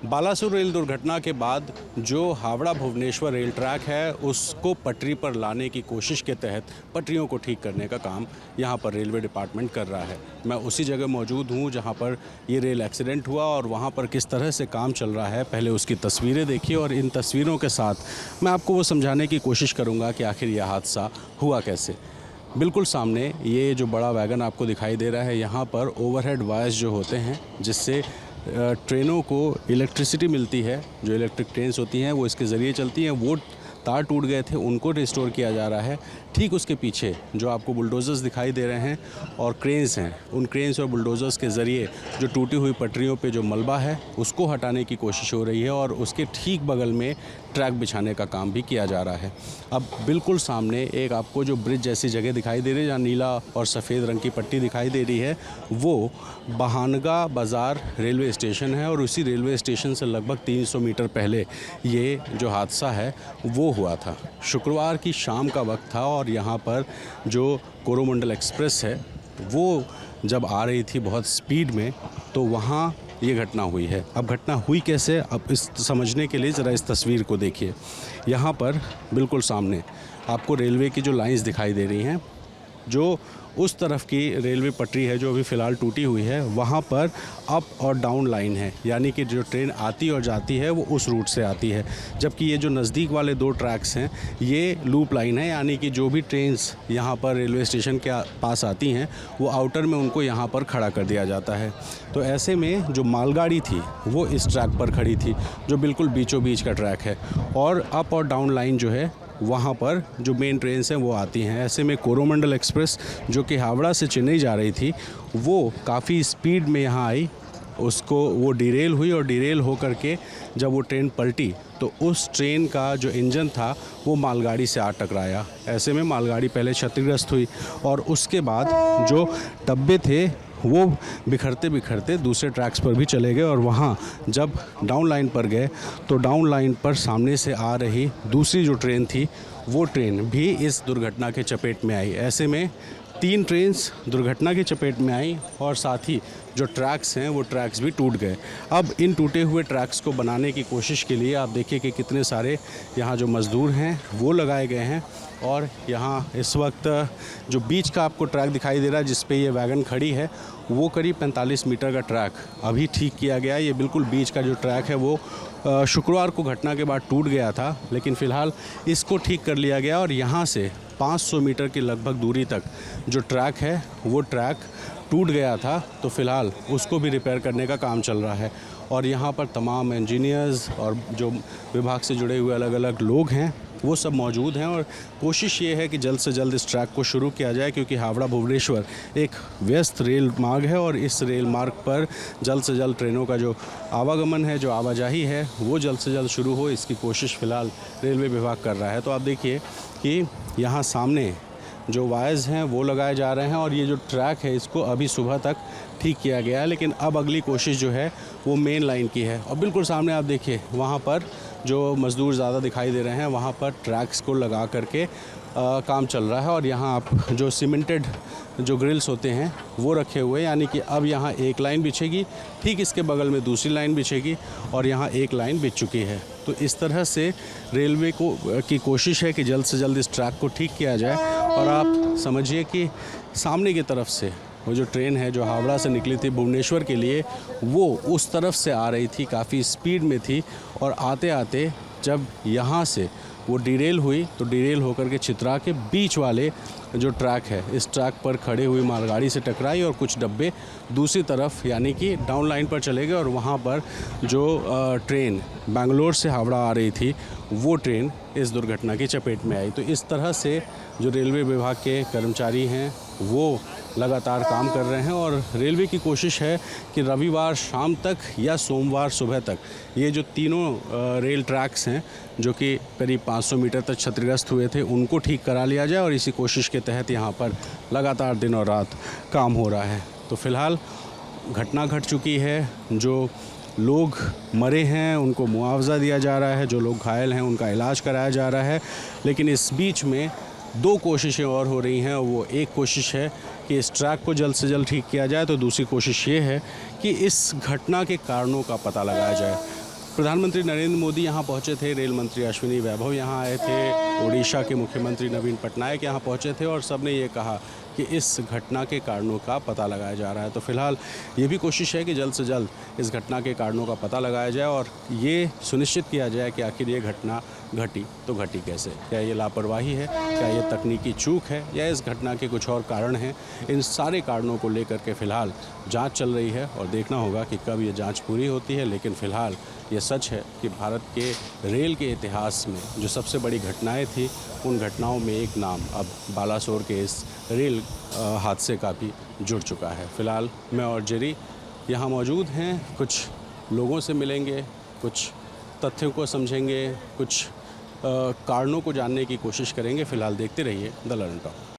Balasore rail दुर्घटना के बाद जो हावड़ा भुवनेश्वर रेल ट्रैक है उसको पटरी पर लाने की कोशिश के तहत पटरियों को ठीक करने का काम यहाँ पर रेलवे डिपार्टमेंट कर रहा है। मैं उसी जगह मौजूद हूँ जहाँ पर ये रेल एक्सीडेंट हुआ और वहाँ पर किस तरह से काम चल रहा है। पहले उसकी तस्वीरें देखिए और इन तस्वीरों के साथ मैं आपको वो समझाने की कोशिश करूँगा कि आखिर यह हादसा हुआ कैसे। बिल्कुल सामने ये जो बड़ा वैगन आपको दिखाई दे रहा है, यहाँ पर ओवरहेड वायर्स जो होते हैं जिससे ट्रेनों को इलेक्ट्रिसिटी मिलती है, जो इलेक्ट्रिक ट्रेन्स होती हैं वो इसके ज़रिए चलती हैं, वो तार टूट गए थे उनको रिस्टोर किया जा रहा है। ठीक उसके पीछे जो आपको बुलडोज़र्स दिखाई दे रहे हैं और क्रेन्स हैं, उन क्रेन्स और बुलडोज़र्स के ज़रिए जो टूटी हुई पटरियों पे जो मलबा है उसको हटाने की कोशिश हो रही है और उसके ठीक बगल में ट्रैक बिछाने का काम भी किया जा रहा है। अब बिल्कुल सामने एक आपको जो ब्रिज जैसी जगह दिखाई दे रही है, जहाँ नीला और सफ़ेद रंग की पट्टी दिखाई दे रही है, वो बहानगा बाज़ार रेलवे स्टेशन है और उसी रेलवे स्टेशन से लगभग 300 मीटर पहले ये जो हादसा है वो हुआ था। शुक्रवार की शाम का वक्त था और यहाँ पर जो कोरोमंडल एक्सप्रेस है वो जब आ रही थी बहुत स्पीड में तो वहाँ ये घटना हुई है। अब घटना हुई कैसे, अब इस समझने के लिए ज़रा इस तस्वीर को देखिए। यहाँ पर बिल्कुल सामने आपको रेलवे की जो लाइंस दिखाई दे रही हैं, जो उस तरफ की रेलवे पटरी है जो अभी फ़िलहाल टूटी हुई है, वहाँ पर अप और डाउन लाइन है, यानी कि जो ट्रेन आती और जाती है वो उस रूट से आती है। जबकि ये जो नज़दीक वाले दो ट्रैक्स हैं ये लूप लाइन है, यानी कि जो भी ट्रेन्स यहाँ पर रेलवे स्टेशन के पास आती हैं वो आउटर में उनको यहाँ पर खड़ा कर दिया जाता है। तो ऐसे में जो मालगाड़ी थी वो इस ट्रैक पर खड़ी थी जो बिल्कुल बीचों बीच का ट्रैक है, और अप और डाउन लाइन जो है वहाँ पर जो मेन ट्रेन्स हैं वो आती हैं। ऐसे में कोरोमंडल एक्सप्रेस जो कि हावड़ा से चेन्नई जा रही थी वो काफ़ी स्पीड में यहाँ आई, उसको वो डिरेल हुई और डिरेल हो कर के जब वो ट्रेन पलटी तो उस ट्रेन का जो इंजन था वो मालगाड़ी से आ टकराया। ऐसे में मालगाड़ी पहले क्षतिग्रस्त हुई और उसके बाद जो डब्बे थे वो बिखरते बिखरते दूसरे ट्रैक्स पर भी चले गए और वहाँ जब डाउन लाइन पर गए तो डाउन लाइन पर सामने से आ रही दूसरी जो ट्रेन थी वो ट्रेन भी इस दुर्घटना के चपेट में आई। ऐसे में 3 ट्रेन्स दुर्घटना की चपेट में आई और साथ ही जो ट्रैक्स हैं वो ट्रैक्स भी टूट गए। अब इन टूटे हुए ट्रैक्स को बनाने की कोशिश के लिए आप देखिए कि कितने सारे यहाँ जो मज़दूर हैं वो लगाए गए हैं और यहाँ इस वक्त जो बीच का आपको ट्रैक दिखाई दे रहा है जिस पे ये वैगन खड़ी है वो करीब 45 मीटर का ट्रैक अभी ठीक किया गया है। ये बिल्कुल बीच का जो ट्रैक है वो शुक्रवार को घटना के बाद टूट गया था, लेकिन फ़िलहाल इसको ठीक कर लिया गया और यहाँ से 500 मीटर की लगभग दूरी तक जो ट्रैक है वो ट्रैक टूट गया था, तो फ़िलहाल उसको भी रिपेयर करने का काम चल रहा है। और यहाँ पर तमाम इंजीनियर्स और जो विभाग से जुड़े हुए अलग अलग लोग हैं वो सब मौजूद हैं और कोशिश ये है कि जल्द से जल्द इस ट्रैक को शुरू किया जाए, क्योंकि हावड़ा भुवनेश्वर एक व्यस्त रेल मार्ग है और इस रेल मार्ग पर जल्द से जल्द ट्रेनों का जो आवागमन है, जो आवाजाही है वो जल्द से जल्द शुरू हो, इसकी कोशिश फ़िलहाल रेलवे विभाग कर रहा है। तो आप देखिए कि यहाँ सामने जो वायर्स हैं वो लगाए जा रहे हैं और ये जो ट्रैक है इसको अभी सुबह तक ठीक किया गया है, लेकिन अब अगली कोशिश जो है वो मेन लाइन की है। और बिल्कुल सामने आप देखिए वहाँ पर जो मज़दूर ज़्यादा दिखाई दे रहे हैं वहाँ पर ट्रैक्स को लगा करके काम चल रहा है और यहाँ आप जो सीमेंटेड जो ग्रिल्स होते हैं वो रखे हुए हैं, यानी कि अब यहाँ एक लाइन बिछेगी, ठीक इसके बगल में दूसरी लाइन बिछेगी और यहाँ एक लाइन बिछ चुकी है। तो इस तरह से रेलवे की कोशिश है कि जल्द से जल्द इस ट्रैक को ठीक किया जाए। और आप समझिए कि सामने की तरफ से वो जो ट्रेन है जो हावड़ा से निकली थी भुवनेश्वर के लिए वो उस तरफ से आ रही थी, काफ़ी स्पीड में थी और आते आते जब यहाँ से वो डिरेल हुई तो डिरेल होकर के चित्रा के बीच वाले जो ट्रैक है इस ट्रैक पर खड़े हुई मालगाड़ी से टकराई और कुछ डब्बे दूसरी तरफ यानी कि डाउन लाइन पर चले गए और वहाँ पर जो ट्रेन बेंगलोर से हावड़ा आ रही थी वो ट्रेन इस दुर्घटना की चपेट में आई। तो इस तरह से जो रेलवे विभाग के कर्मचारी हैं वो लगातार काम कर रहे हैं और रेलवे की कोशिश है कि रविवार शाम तक या सोमवार सुबह तक ये जो तीनों रेल ट्रैक्स हैं जो कि करीब 500 मीटर तक क्षतिग्रस्त हुए थे उनको ठीक करा लिया जाए और इसी कोशिश के तहत यहाँ पर लगातार दिन और रात काम हो रहा है। तो फ़िलहाल घटना घट चुकी है, जो लोग मरे हैं उनको मुआवजा दिया जा रहा है, जो लोग घायल हैं उनका इलाज कराया जा रहा है, लेकिन इस बीच में 2 कोशिशें और हो रही हैं। वो एक कोशिश है कि इस ट्रैक को जल्द से जल्द ठीक किया जाए, तो दूसरी कोशिश ये है कि इस घटना के कारणों का पता लगाया जाए। प्रधानमंत्री नरेंद्र मोदी यहाँ पहुँचे थे, रेल मंत्री अश्विनी वैभव यहाँ आए थे, उड़ीसा के मुख्यमंत्री नवीन पटनायक यहाँ पहुँचे थे और सबने ये कहा कि इस घटना के कारणों का पता लगाया जा रहा है। तो फिलहाल ये भी कोशिश है कि जल्द से जल्द इस घटना के कारणों का पता लगाया जाए और ये सुनिश्चित किया जाए कि आखिर ये घटना घटी तो घटी कैसे। क्या ये लापरवाही है, क्या ये तकनीकी चूक है, या इस घटना के कुछ और कारण हैं। इन सारे कारणों को लेकर के फ़िलहाल जांच चल रही है और देखना होगा कि कब ये जांच पूरी होती है। लेकिन फ़िलहाल ये सच है कि भारत के रेल के इतिहास में जो सबसे बड़ी घटनाएं थी, उन घटनाओं में एक नाम अब बालासोर के इस रेल हादसे का भी जुड़ चुका है। फ़िलहाल मैं और जेरी यहाँ मौजूद हैं, कुछ लोगों से मिलेंगे, कुछ तथ्यों को समझेंगे, कुछ कारणों को जानने की कोशिश करेंगे। फ़िलहाल देखते रहिए द लर्न टॉक।